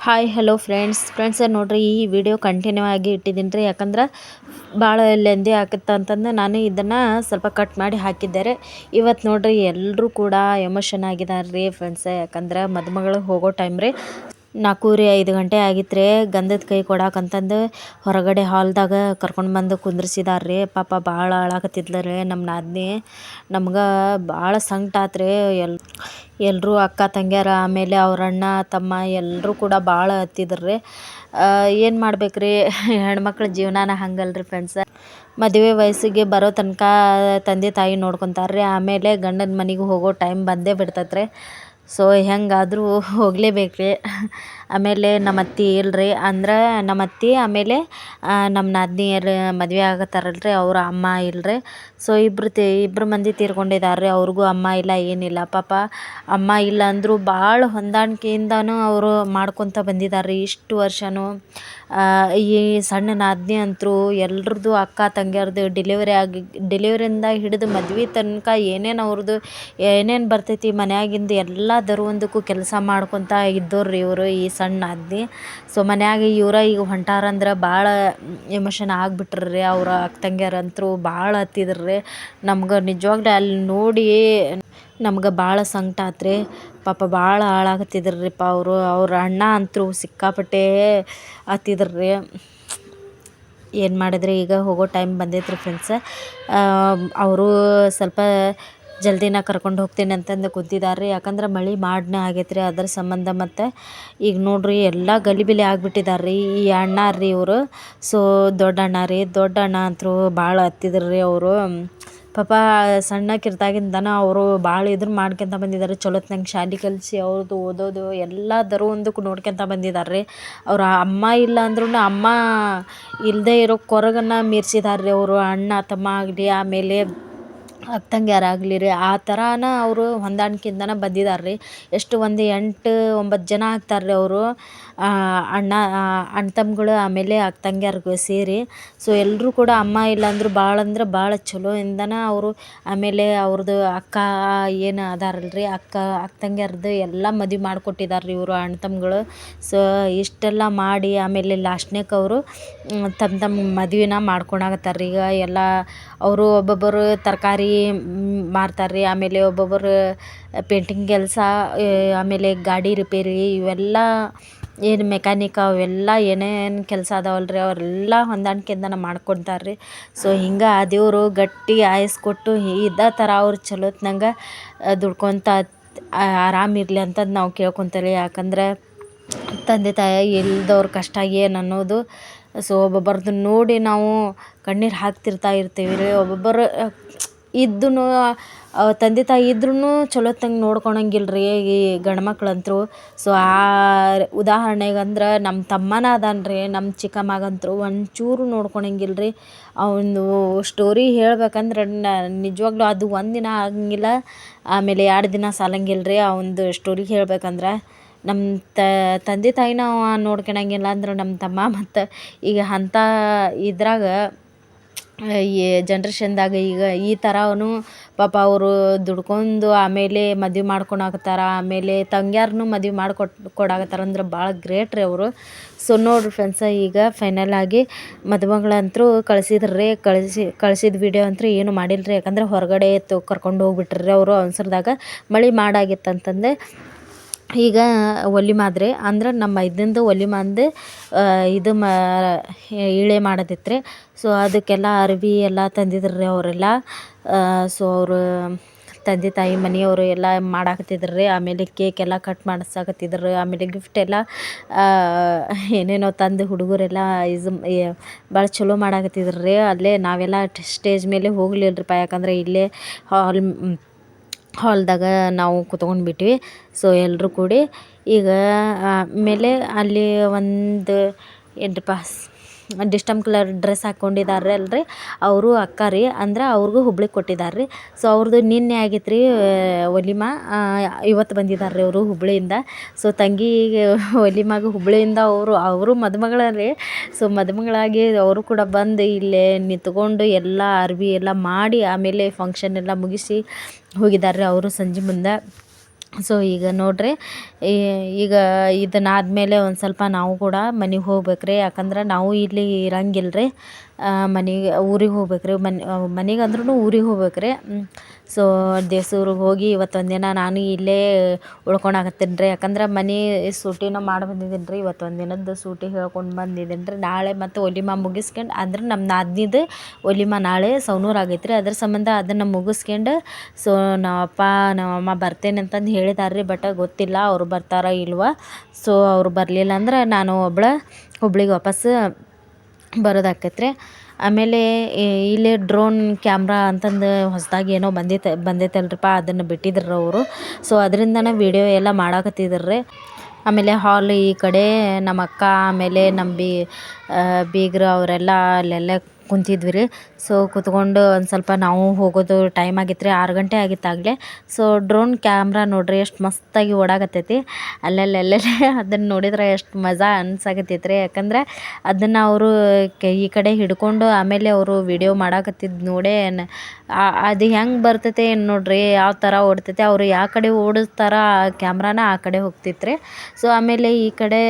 Hi hello friends ನೋಡ್ರಿ, ಈ video continue ಆಗಿ ಇಟ್ಟಿದ್ದೀನಿ ರೀ. ಯಾಕಂದ್ರೆ ಭಾಳ ಲೆಂದಿ ಆಗುತ್ತೆ ಅಂತಂದು ನಾನು ಇದನ್ನು ಸ್ವಲ್ಪ ಕಟ್ ಮಾಡಿ ಹಾಕಿದ್ದಾರೆ. ಇವತ್ತು ನೋಡ್ರಿ ಎಲ್ಲರೂ ಕೂಡ ಎಮೋಷನ್ ಆಗಿದ್ದಾರೆ ರೀ ಫ್ರೆಂಡ್ಸ್. ಯಾಕಂದ್ರೆ ಮದುಮಗಳು ಹೋಗೋ ಟೈಮ್ ರೀ, 4:05 ಗಂಟೆ ಆಗಿತ್ತು ರೀ. ಗಂಧದ ಕೈ ಕೊಡಾಕಂತಂದು ಹೊರಗಡೆ ಹಾಲ್ದಾಗ ಕರ್ಕೊಂಡು ಬಂದು ಕುಂದ್ರಿಸಿದಾರೆ ರೀ. ಪಾಪ ಭಾಳ ಅಳಾಕತ್ತಿದ್ಲು ರೀ ನಮ್ಮ ನಾದಿನಿ. ನಮ್ಗೆ ಭಾಳ ಸಂಕಟ ಆತು ರೀ. ಎಲ್ಲರೂ ಅಕ್ಕ ತಂಗಿಯರ, ಆಮೇಲೆ ಅವ್ರ ಅಣ್ಣ ತಮ್ಮ ಎಲ್ಲರೂ ಕೂಡ ಭಾಳ ಹತ್ತಿದ್ರು ರೀ. ಏನು ಮಾಡ್ಬೇಕು ರೀ, ಹೆಣ್ಮಕ್ಳ ಜೀವನಾನ ಹಂಗಲ್ರಿ ಫ್ರೆಂಡ್ಸ್. ಮದುವೆ ವಯಸ್ಸಿಗೆ ಬರೋ ತನಕ ತಂದೆ ತಾಯಿ ನೋಡ್ಕೊತಾರೆ ರೀ. ಆಮೇಲೆ ಗಂಡನ ಮನೆಗೆ ಹೋಗೋ ಟೈಮ್ ಬಂದೇ ಬಿಡ್ತೈತೆ ರೀ. ಸೊ ಹೆಂಗಾದರೂ ಹೋಗಲೇಬೇಕು ರೀ. ಆಮೇಲೆ ನಮ್ಮ ಅತ್ತೆ ಇಲ್ರಿ, ಅಂದ್ರೆ ನಮ್ಮ ಅತ್ತೆ ಆಮೇಲೆ ನಮ್ಮ ನಾದಿನಿಯರು ಮದುವೆ ಆಗತ್ತಾರಲ್ಲ ರೀ, ಅವ್ರ ಅಮ್ಮ ಇಲ್ರಿ. ಸೊ ಇಬ್ಬರು ಮಂದಿ ತೀರ್ಕೊಂಡಿದ್ದಾರೆ ರೀ. ಅವ್ರಿಗೂ ಅಮ್ಮ ಇಲ್ಲ, ಏನಿಲ್ಲ. ಪಾಪ ಅಮ್ಮ ಇಲ್ಲ ಅಂದರೂ ಭಾಳ ಹೊಂದಾಣಿಕೆಯಿಂದನೂ ಅವರು ಮಾಡ್ಕೊತ ಬಂದಿದ್ದಾರೆ ರೀ ಇಷ್ಟು ವರ್ಷವೂ. ಈ ಸಣ್ಣ ನಾದಿನಿ ಅಂತೂ ಎಲ್ರದ್ದು ಅಕ್ಕ ತಂಗಿಯರ್ದು ಡೆಲಿವರಿಯಿಂದ ಹಿಡಿದು ಮದ್ವೆ ತನಕ ಅವ್ರದ್ದು ಏನೇನು ಬರ್ತೈತಿ ಮನ್ಯಾಗಿಂದ ಎಲ್ಲದರ ಒಂದಕ್ಕೂ ಕೆಲಸ ಮಾಡ್ಕೊತ ಇದ್ದವ್ರು ರೀ ಇವರು, ಈ ಸಣ್ಣ ನಾದಿನಿ. ಸೊ ಮನ್ಯಾಗ ಈಗ ಹೊಂಟಾರಂದ್ರೆ ಭಾಳ ಎಮೋಷನ್ ಆಗಿಬಿಟ್ರಿ. ಅವ್ರ ಅಕ್ಕ ತಂಗಿಯರಂತೂ ಭಾಳ ಹತ್ತಿದ್ರು ರೀ. ನಮ್ಗೆ ನಿಜವಾಗ್ಲೂ ಅಲ್ಲಿ ನೋಡಿ ನಮ್ಗೆ ಭಾಳ ಸಂಕಟ ಆತು ರೀ. ಪಾಪ ಭಾಳ ಹಾಳಾಗತ್ತಿದ್ರು ರೀಪ್ಪ ಅವರು. ಅವ್ರ ಅಣ್ಣ ಅಂತೂ ಸಿಕ್ಕಾಪಟ್ಟೆ ಹತ್ತಿದ್ರು ರೀ. ಏನು ಮಾಡಿದ್ರಿ, ಈಗ ಹೋಗೋ ಟೈಮ್ ಬಂದೈತೆ ರೀ ಫ್ರೆಂಡ್ಸ್. ಅವರು ಸ್ವಲ್ಪ ಜಲ್ದಿನ ಕರ್ಕೊಂಡು ಹೋಗ್ತೀನಿ ಅಂತಂದು ಕೂತಿದ್ದಾರೆ ರೀ. ಯಾಕಂದ್ರೆ ಮಳೆ ಮಾಡನ ಆಗೈತೆ ರೀ, ಅದ್ರ ಸಂಬಂಧ. ಮತ್ತು ಈಗ ನೋಡ್ರಿ ಎಲ್ಲ ಗಲಿಬಿಲಿ ಆಗಿಬಿಟ್ಟಿದ್ದಾರೆ ರೀ ಈ ಅಣ್ಣ ರೀ ಇವರು. ಸೊ ದೊಡ್ಡ ಅಣ್ಣ ಅಂತೂ ಭಾಳ ಹತ್ತಿದ್ರು ರೀ ಅವರು. ಪಾಪ ಸಣ್ಣಕ್ಕಿರ್ತಾಗಿಂದನ ಅವರು ಭಾಳ ಮಾಡ್ಕೊತ ಬಂದಿದ್ದಾರೆ. ಚಲೋತ್ನಂಗೆ ಶಾಲೆ ಕಲಿಸಿ ಅವ್ರದ್ದು ಓದೋದು ಎಲ್ಲದರ ಒಂದಕ್ಕೂ ನೋಡ್ಕೊತ ಬಂದಿದ್ದಾರೆ ರೀ. ಅವ್ರ ಅಮ್ಮ ಇಲ್ಲ ಅಂದ್ರೂ ಅಮ್ಮ ಇಲ್ಲದೆ ಇರೋ ಕೊರಗನ್ನು ಮೀರ್ಸಿದ್ದಾರೆ ರೀ ಅವರು. ಅಣ್ಣ ತಮ್ಮ ಆಗಲಿ, ಆಮೇಲೆ ಅಕ್ಕ ತಂಗಿಯರಾಗಲಿ ರೀ, ಆ ಥರನ ಅವರು ಹೊಂದಾಣಿಕೆಯಿಂದನೇ ಬಂದಿದ್ದಾರೆ ರೀ. ಎಷ್ಟು ಒಂದು 8-9 ಜನ ಆಗ್ತಾರೆ ರೀ ಅವರು, ಅಣ್ಣ ತಮ್ಮಗಳು, ಆಮೇಲೆ ಅಕ್ಕ ತಂಗಿಯರ್ಗೂ ಸೇರಿ. ಸೊ ಎಲ್ಲರೂ ಕೂಡ ಅಮ್ಮ ಇಲ್ಲ ಅಂದರೂ ಭಾಳ ಅಂದ್ರೆ ಭಾಳ ಚಲೋಯಿಂದನೇ ಅವರು. ಆಮೇಲೆ ಅವ್ರದ್ದು ಅಕ್ಕ ಏನು ಅದಾರಲ್ಲ ರೀ, ಅಕ್ಕ ತಂಗಿಯರ್ದು ಎಲ್ಲ ಮದುವೆ ಮಾಡಿಕೊಟ್ಟಿದ್ದಾರೆ ರೀ ಇವರು ಅಣ್ಣ ತಮ್ಮಗಳು. ಸೊ ಇಷ್ಟೆಲ್ಲ ಮಾಡಿ ಆಮೇಲೆ ಲಾಸ್ಟ್ನೇಕ ಅವರು ತಮ್ಮ ಮದುವೆನ ಮಾಡ್ಕೊಳಕತ್ತಾರೆ ರೀ. ಈಗ ಎಲ್ಲ ಅವರು ಒಬ್ಬೊಬ್ಬರು ತರಕಾರಿ ಮಾರ್ತಾರೆ ರೀ, ಆಮೇಲೆ ಒಬ್ಬೊಬ್ಬರು ಪೇಂಟಿಂಗ್ ಕೆಲಸ, ಆಮೇಲೆ ಗಾಡಿ ರಿಪೇರಿ, ಇವೆಲ್ಲ ಏನು ಮೆಕ್ಯಾನಿಕ್ ಅವೆಲ್ಲ ಏನೇನು ಕೆಲಸ ಅದಾವಲ್ಲ ರೀ, ಅವರೆಲ್ಲ ಹೊಂದಾಣಿಕೆಯಿಂದನೇ ಮಾಡ್ಕೊತಾರೆ ರೀ. ಸೊ ಹಿಂಗೆ ಆ ದೇವರು ಗಟ್ಟಿ ಆಯಸ್ಸು ಕೊಟ್ಟು ಇದೇ ಥರ ಅವ್ರು ಚಲೋತ್ನಂಗೆ ದುಡ್ಕೊತ ಆರಾಮಿರಲಿ ಅಂತಂದು ನಾವು ಕೇಳ್ಕೊತೀವಿ. ಯಾಕಂದ್ರೆ ತಂದೆ ತಾಯಿ ಇಲ್ದವ್ರ ಕಷ್ಟ ಏನು ಅನ್ನೋದು. ಸೊ ಒಬ್ಬೊಬ್ಬರದ್ದು ನೋಡಿ ನಾವು ಕಣ್ಣೀರು ಹಾಕ್ತಿರ್ತಾ ಇರ್ತೀವಿ ರೀ. ಒಬ್ಬೊಬ್ಬರು ಇದ್ದೂ ತಂದೆ ತಾಯಿ ಇದ್ರೂ ಚಲೋತ್ತಂಗೆ ನೋಡ್ಕೊಳಂಗಿಲ್ಲ ರೀ ಈ ಗಂಡು ಮಕ್ಳಂತೂ. ಸೊ ಆ ಉದಾಹರಣೆಗಂದ್ರೆ ನಮ್ಮ ತಮ್ಮನ ಅದಾನ ರೀ, ನಮ್ಮ ಚಿಕ್ಕಮ್ಮಗಂತೂ ಒಂಚೂರು ನೋಡ್ಕೊಳಂಗಿಲ್ಲ ರೀ. ಅವನು ಸ್ಟೋರಿ ಹೇಳ್ಬೇಕಂದ್ರೆ ನಿಜವಾಗ್ಲೂ ಅದು ಒಂದಿನ ಆಗಂಗಿಲ್ಲ, ಆಮೇಲೆ 2 ದಿನ ಸಾಲಂಗಿಲ್ಲ ರೀ. ಅವನದು ಸ್ಟೋರಿ ಹೇಳ್ಬೇಕಂದ್ರೆ ನಮ್ಮ ತಂದೆ ತಾಯಿನ ನೋಡ್ಕೊಳಂಗಿಲ್ಲ ಅಂದ್ರೆ ನಮ್ಮ ತಮ್ಮ. ಮತ್ತು ಈಗ ಅಂಥ ಇದ್ರಾಗ ಈ ಜನ್ರೇಷನ್ದಾಗ ಈಗ ಈ ಥರವೂ ಪಾಪ ಅವರು ದುಡ್ಕೊಂಡು ಆಮೇಲೆ ಮದುವೆ ಮಾಡ್ಕೊಳಕತ್ತಾರ. ಆಮೇಲೆ ತಂಗ್ಯಾರನ್ನೂ ಮದುವೆ ಕೊಡಾಕತ್ತಾರ ಅಂದ್ರೆ ಭಾಳ ಗ್ರೇಟ್ ರೀ ಅವರು. ಸೊ ನೋಡಿರಿ ಫ್ರೆಂಡ್ಸ, ಈಗ ಫೈನಲ್ ಆಗಿ ಮದುಮಗಳಂತೂ ಕಳಿಸಿದ್ರು ರೀ. ಕಳಿಸಿದ ವಿಡಿಯೋ ಅಂತೂ ಏನು ಮಾಡಿಲ್ಲ ರೀ. ಯಾಕಂದ್ರೆ ಹೊರಗಡೆ ಕರ್ಕೊಂಡು ಹೋಗ್ಬಿಟ್ರಿ ರೀ ಅವರು ಅವಸರದಾಗ. ಮಳೆ ಮಾಡಾಗಿತ್ತಂತಂದು ಈಗ ಒಲಿಮೆ ಆದ್ರಿ, ಅಂದ್ರೆ ನಮ್ಮ ಮೈದಂದು ಒಲಿಮೆ ಅಂದು ಇದು ಇಳೆ ಮಾಡೋದಿತ್ತು ರೀ. ಸೊ ಅದಕ್ಕೆಲ್ಲ ಅರ್ವಿ ಎಲ್ಲ ತಂದಿದ್ರು ರೀ ಅವರೆಲ್ಲ. ಸೊ ಅವರು ತಂದೆ ತಾಯಿ ಮನೆಯವರು ಎಲ್ಲ ಮಾಡಾಕತ್ತಿದ್ರು ರೀ. ಆಮೇಲೆ ಕೇಕ್ ಎಲ್ಲ ಕಟ್ ಮಾಡಿಸಾಕತ್ತಿದ್ರು. ಆಮೇಲೆ ಗಿಫ್ಟ್ ಎಲ್ಲ ಏನೇನೋ ತಂದು ಹುಡುಗರೆಲ್ಲ ಭಾಳ ಚಲೋ ಮಾಡಾಕತ್ತಿದ್ರು ರೀ. ಅಲ್ಲೇ ನಾವೆಲ್ಲ ಸ್ಟೇಜ್ ಮೇಲೆ ಹೋಗಲಿಲ್ಲ ರೀಪ್ಪ, ಯಾಕಂದ್ರೆ ಇಲ್ಲೇ ಹಾಲ್ದಾಗ ನಾವು ಕುತ್ಕೊಂಡ್ಬಿಟ್ವಿ. ಸೊ ಎಲ್ಲರೂ ಕೂಡಿ ಈಗ ಆಮೇಲೆ ಅಲ್ಲಿ ಒಂದು ಏನರಪ್ಪ ಡಿಸ್ಟಮ್ ಕಲರ್ ಡ್ರೆಸ್ ಹಾಕ್ಕೊಂಡಿದ್ದಾರೆ ಅಲ್ರಿ, ಅವರು ಅಕ್ಕ ರೀ. ಅಂದ್ರೆ ಅವ್ರಿಗೂ ಹುಬ್ಳಿಗೆ ಕೊಟ್ಟಿದ್ದಾರೆ ರೀ. ಸೊ ಅವ್ರದ್ದು ನಿನ್ನೆ ಆಗಿತ್ತು ರೀ ಒಲಿಮೆ, ಇವತ್ತು ಬಂದಿದ್ದಾರೆ ರೀ ಅವರು ಹುಬ್ಳಿಯಿಂದ. ಸೊ ತಂಗಿಗೆ ಒಲಿಮಾಗ ಹುಬ್ಳಿಯಿಂದ ಅವರು ಮದುಮಗಳ ರೀ. ಸೊ ಮದುಮಗಳಾಗಿ ಅವರು ಕೂಡ ಬಂದು ಇಲ್ಲೇ ನಿಂತ್ಕೊಂಡು ಎಲ್ಲ ಅರ್ವಿ ಎಲ್ಲ ಮಾಡಿ ಆಮೇಲೆ ಫಂಕ್ಷನ್ ಎಲ್ಲ ಮುಗಿಸಿ ಹೋಗಿದ್ದಾರೆ ರೀ ಅವರು ಸಂಜೆ ಮುಂದೆ. ಸೊ ಈಗ ನೋಡ್ರಿ ಈಗ ಇದನ್ನಾದಮೇಲೆ ಒಂದು ಸ್ವಲ್ಪ ನಾವು ಕೂಡ ಮನೆಗೆ ಹೋಗ್ಬೇಕ್ರಿ. ಯಾಕಂದ್ರೆ ನಾವು ಇಲ್ಲಿ ಇರಂಗಿಲ್ಲ ರೀ, ಮನೆಗೆ ಊರಿಗೆ ಹೋಗ್ಬೇಕ್ರಿ. ಮನೆಗೆ ಅಂದ್ರೂ ಊರಿಗೆ ಹೋಗ್ಬೇಕ್ರಿ. ಸೊ ದೇವ್ಸೂರಿಗೆ ಹೋಗಿ ಇವತ್ತೊಂದು ದಿನ ನಾನು ಇಲ್ಲೇ ಉಳ್ಕೊಳಕತ್ತೀನಿ ರೀ. ಯಾಕಂದ್ರೆ ಮನೆ ಸೂಟಿನ ಮಾಡಿ ಬಂದಿದ್ದೀನಿ ರೀ. ಇವತ್ತೊಂದು ದಿನದ ಸೂಟಿ ಹೇಳ್ಕೊಂಡು ಬಂದಿದ್ದೀನಿ ರೀ. ನಾಳೆ ಮತ್ತು ಒಲಿಮಾ ಮುಗಿಸ್ಕೊಂಡು, ಅಂದ್ರೆ ನಮ್ಮ ನಾದ್ನಿದು ಒಲಿಮಾ ನಾಳೆ ಸೌನೂರು ಆಗೈತೆ ರೀ. ಅದ್ರ ಸಂಬಂಧ ಅದನ್ನು ಮುಗಿಸ್ಕೊಂಡು ಸೊ ನಮ್ಮಪ್ಪ ನಮ್ಮಮ್ಮ ಬರ್ತೇನೆ ಅಂತಂದು ಹೇಳಿದಾರೆ ರೀ. ಬಟ್ ಗೊತ್ತಿಲ್ಲ ಅವ್ರು ಬರ್ತಾರೋ ಇಲ್ವೋ. ಸೊ ಅವ್ರು ಬರಲಿಲ್ಲ ಅಂದ್ರೆ ನಾನು ಒಬ್ಳು ಹುಬ್ಳಿಗೆ ವಾಪಸ್ಸು ಬರೋದಾಕೈತೆ ರೀ. ಆಮೇಲೆ ಇಲ್ಲೇ ಡ್ರೋನ್ ಕ್ಯಾಮ್ರಾ ಅಂತಂದು ಹೊಸದಾಗಿ ಏನೋ ಬಂದೈತಲ್ರಿಪ್ಪ, ಅದನ್ನು ಬಿಟ್ಟಿದ್ರು ಅವರು. ಸೊ ಅದರಿಂದನೇ ವೀಡಿಯೋ ಎಲ್ಲ ಮಾಡಾಕತ್ತಿದ್ರು ರೀ. ಆಮೇಲೆ ಹಾಲ್ ಈ ಕಡೆ ನಮ್ಮ ಅಕ್ಕ, ಆಮೇಲೆ ನಮ್ಮ ಬೀಗರು ಅವರೆಲ್ಲ ಅಲ್ಲೆಲ್ಲ ಕುಂತಿದ್ವಿ ರೀ. ಸೊ ಕುತ್ಕೊಂಡು ಒಂದು ಸ್ವಲ್ಪ ನಾವು ಹೋಗೋದು ಟೈಮ್ ಆಗಿತ್ತು ರೀ, 6 ಗಂಟೆ ಆಗಿತ್ತಾಗಲೇ. ಸೊ ಡ್ರೋನ್ ಕ್ಯಾಮ್ರಾ ನೋಡ್ರಿ ಎಷ್ಟು ಮಸ್ತಾಗಿ ಓಡಾಕತ್ತೈತಿ ಅಲ್ಲೆಲ್ಲೆಲ್ಲೇ. ಅದನ್ನು ನೋಡಿದ್ರೆ ಎಷ್ಟು ಮಜಾ ಅನ್ಸಾಕತ್ತೈತೆ ರೀ. ಯಾಕಂದ್ರೆ ಅದನ್ನು ಅವರು ಈ ಕಡೆ ಹಿಡ್ಕೊಂಡು ಆಮೇಲೆ ಅವರು ವಿಡಿಯೋ ಮಾಡಾಕತ್ತಿದ್ದು ನೋಡೇ ಅದು ಹೆಂಗೆ ಬರ್ತೈತೆ ಏನು ನೋಡ್ರಿ, ಯಾವ ಥರ ಓಡ್ತೈತೆ, ಅವರು ಯಾವ ಕಡೆ ಓಡಿಸ್ತಾರ ಕ್ಯಾಮ್ರಾನ ಆ ಕಡೆ ಹೋಗ್ತಿತ್ತು ರೀ. ಸೊ ಆಮೇಲೆ ಈ ಕಡೆ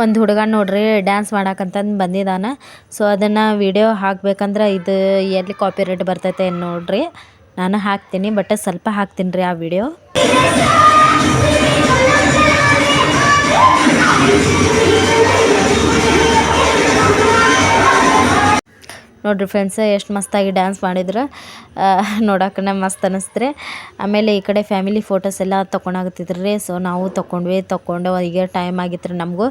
ಒಂದು ಹುಡುಗ ನೋಡ್ರಿ ಡ್ಯಾನ್ಸ್ ಮಾಡಕ್ಕಂತಂದು ಬಂದಿದ್ದಾನೆ. ಸೊ ಅದನ್ನು ವಿಡಿಯೋ ಹಾಕ್ಬೇಕಂದ್ರೆ ಇದು ಎಲ್ಲಿ ಕಾಪಿರೈಟ್ ಬರ್ತೈತೆ ನೋಡ್ರಿ. ನಾನು ಹಾಕ್ತೀನಿ, ಬಟ್ ಸ್ವಲ್ಪ ಹಾಕ್ತೀನಿ ರೀ ಆ ವಿಡಿಯೋ. ನೋಡಿರಿ ಫ್ರೆಂಡ್ಸ್ ಎಷ್ಟು ಮಸ್ತಾಗಿ ಡ್ಯಾನ್ಸ್ ಮಾಡಿದ್ರು, ನೋಡೋಕೆ ಮಸ್ತ್ ಅನ್ನಿಸ್ತ್ರಿ. ಆಮೇಲೆ ಈ ಕಡೆ ಫ್ಯಾಮಿಲಿ ಫೋಟೋಸ್ ಎಲ್ಲ ತೊಗೊಳಕತ್ತಿದ್ರು ರೀ. ಸೊ ನಾವು ತೊಗೊಂಡು ಈಗ ಟೈಮ್ ಆಗಿತ್ತು ರೀ ನಮಗೂ.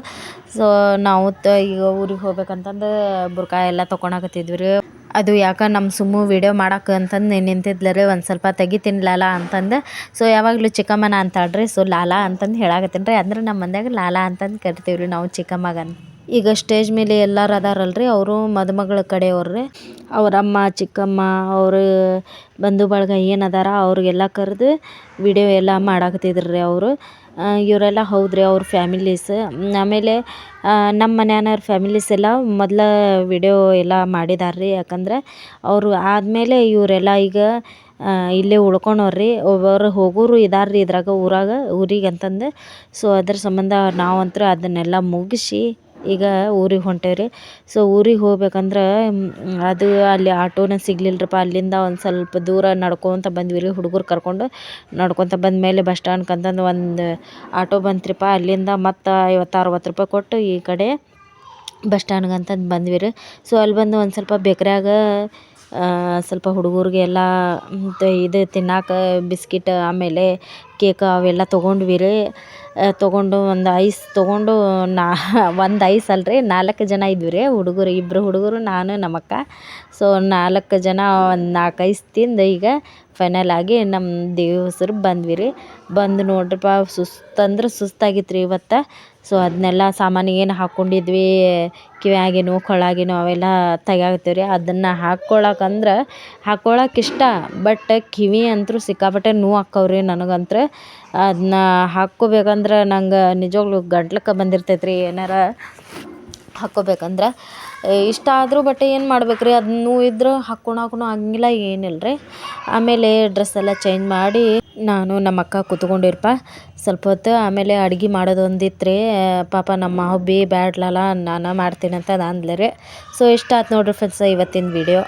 ಸೊ ನಾವು ಈಗ ಊರಿಗೆ ಹೋಗ್ಬೇಕಂತಂದು ಬುರ್ಕಾ ಎಲ್ಲ ತೊಗೊಳಕತ್ತಿದ್ವಿ ರೀ. ಅದು ಯಾಕೆ ನಮ್ಮ ಸುಮ್ಮು ವೀಡಿಯೋ ಮಾಡೋಕೆ ಅಂತಂದು ನಿಂತಿದ್ಲ ರೀ. ಒಂದು ಸ್ವಲ್ಪ ತೆಗಿತೀನಿ ಲಾಲಾ ಅಂತಂದು. ಸೊ ಯಾವಾಗಲೂ ಚಿಕ್ಕಮ್ಮನ ಅಂತಾಳ್ರಿ. ಸೊ ಲಾಲಾ ಅಂತಂದು ಹೇಳಾಕತ್ತೀನಿ ರೀ. ಅಂದ್ರೆ ನಮ್ಮ ಮಂದ್ಯಾಗ ಲಾಲಾ ಅಂತಂದು ಕರಿತೀವಿ ರೀ ನಾವು ಚಿಕ್ಕಮ್ಮಗ. ಈಗ ಸ್ಟೇಜ್ ಮೇಲೆ ಎಲ್ಲರೂ ಅದಾರಲ್ರಿ, ಅವರು ಮದುಮಗಳ ಕಡೆಯವ್ರು ರೀ. ಅವರಮ್ಮ, ಚಿಕ್ಕಮ್ಮ, ಅವರು ಬಂಧು ಬಳಗ ಏನದಾರ ಅವ್ರಿಗೆಲ್ಲ ಕರೆದು ವಿಡಿಯೋ ಎಲ್ಲ ಮಾಡಾಕತ್ತಿದ್ರು ರೀ ಅವರು. ಇವರೆಲ್ಲ ಹೌದ್ರಿ ಅವ್ರ ಫ್ಯಾಮಿಲೀಸ್. ಆಮೇಲೆ ನಮ್ಮ ಮನ್ಯಾನವ್ರ ಫ್ಯಾಮಿಲೀಸ್ ಎಲ್ಲ ಮೊದಲ ವಿಡಿಯೋ ಎಲ್ಲ ಮಾಡಿದಾರೆ ರೀ. ಯಾಕಂದ್ರೆ ಅವರು ಆದಮೇಲೆ ಇವರೆಲ್ಲ ಈಗ ಇಲ್ಲೇ ಉಳ್ಕೊಳೋರು. ಒಬ್ಬರು ಹೋಗೋರು ಇದಾರೆ ರೀ ಇದ್ರಾಗ ಊರಿಗೆ ಅಂತಂದು. ಸೊ ಅದ್ರ ಸಂಬಂಧ ನಾವಂತೂ ಅದನ್ನೆಲ್ಲ ಮುಗಿಸಿ ಈಗ ಊರಿಗೆ ಹೊಂಟೇವ್ರಿ. ಸೊ ಊರಿಗೆ ಹೋಗ್ಬೇಕಂದ್ರೆ ಅದು ಅಲ್ಲಿ ಆಟೋನ ಸಿಗ್ಲಿಲ್ಲರಪ್ಪ. ಅಲ್ಲಿಂದ ಒಂದು ಸ್ವಲ್ಪ ದೂರ ನಡ್ಕೊತ ಬಂದ್ವಿ ರೀ, ಹುಡುಗರು ಕರ್ಕೊಂಡು ನಡ್ಕೊತ ಬಂದಮೇಲೆ ಬಸ್ ಸ್ಟ್ಯಾಂಡ್ಗೆ ಅಂತಂದು ಒಂದು ಆಟೋ ಬಂತ್ರಿಪ್ಪ. ಅಲ್ಲಿಂದ ಮತ್ತು 50-60 ರೂಪಾಯಿ ಕೊಟ್ಟು ಈ ಕಡೆ ಬಸ್ ಸ್ಟ್ಯಾಂಡ್ಗೆ ಅಂತಂದು ಬಂದ್ವಿ ರೀ. ಸೊ ಅಲ್ಲಿ ಬಂದು ಒಂದು ಸ್ವಲ್ಪ ಬೇಕ್ರಿಯಾಗ ಸ್ವಲ್ಪ ಹುಡುಗರಿಗೆ ಎಲ್ಲ ಇದು ತಿನ್ನಕ್ಕೆ ಬಿಸ್ಕಿಟ್, ಆಮೇಲೆ ಕೇಕ್ ಅವೆಲ್ಲ ತೊಗೊಂಡ್ವಿ ರೀ. ತೊಗೊಂಡು ಒಂದು ಐಸ್ ತೊಗೊಂಡು ಒಂದು ಐಸ್ ಅಲ್ರಿ 4 ಜನ ಇದ್ವಿ ರೀ ಹುಡುಗರು. 2 ಹುಡುಗರು, ನಾನು, ನಮ್ಮಕ್ಕ. ಸೊ 4 ಜನ ಒಂದು 4 ಐಸ್ ತಿಂದು ಈಗ ಫೈನಲ್ ಆಗಿ ನಮ್ಮ ದೇವಸರು ಬಂದ್ವಿ ರೀ. ಬಂದು ನೋಡ್ರಿಪ್ಪ ಸುಸ್ತಾಗಿತ್ತು ರೀ ಇವತ್ತು. ಸೊ ಅದನ್ನೆಲ್ಲ ಸಾಮಾನು ಏನು ಹಾಕ್ಕೊಂಡಿದ್ವಿ, ಕಿವ್ಯಾಗೇನು ಕೊಳ್ಳಾಗೇನು ಅವೆಲ್ಲ ತೆಗ್ಯಾಕತ್ತೀವಿ ರೀ. ಅದನ್ನು ಹಾಕ್ಕೊಳಕ್ಕೆ ಇಷ್ಟ, ಬಟ್ ಕಿವಿ ಅಂತೂ ಸಿಕ್ಕಾಪಟ್ಟೆ ನೋವು ಆಕ್ಕವ್ರಿ ನನಗಂತೂ. ಅದನ್ನ ಹಾಕ್ಕೋಬೇಕಂದ್ರೆ ನಂಗೆ ನಿಜವಾಗ್ಲೂ ಗಂಟ್ಲಕ್ಕೆ ಬಂದಿರ್ತೈತೆ ರೀ ಏನಾರ ಹಾಕ್ಕೋಬೇಕಂದ್ರೆ. ಇಷ್ಟ ಆದರೂ ಬಟ್ ಏನು ಮಾಡ್ಬೇಕ್ರಿ, ಅದು ನೋವು ಇದ್ರೆ ಹಾಕ್ಕೊಳಕ್ಕೂ ಆಗಂಗಿಲ್ಲ, ಏನಿಲ್ಲ ರೀ. ಆಮೇಲೆ ಡ್ರೆಸ್ ಎಲ್ಲ ಚೇಂಜ್ ಮಾಡಿ ನಾನು ನಮ್ಮ ಅಕ್ಕ ಕೂತ್ಕೊಂಡಿರಪ್ಪ ಸ್ವಲ್ಪ ಹೊತ್ತು. ಆಮೇಲೆ ಅಡುಗೆ ಮಾಡೋದು ಒಂದಿತ್ತು ರೀ. ಪಾಪ ನಮ್ಮ ಹಬ್ಬಿ ಬ್ಯಾಡ್ಲಲ್ಲ ನಾನು ಮಾಡ್ತೀನಿ ಅಂತ ಅಂದ್ಲೆ ರೀ. ಸೊ ಇಷ್ಟ ಆಯ್ತು ನೋಡ್ರಿ ಫ್ರೆಂಡ್ಸ್ ಇವತ್ತಿನ ವಿಡಿಯೋ.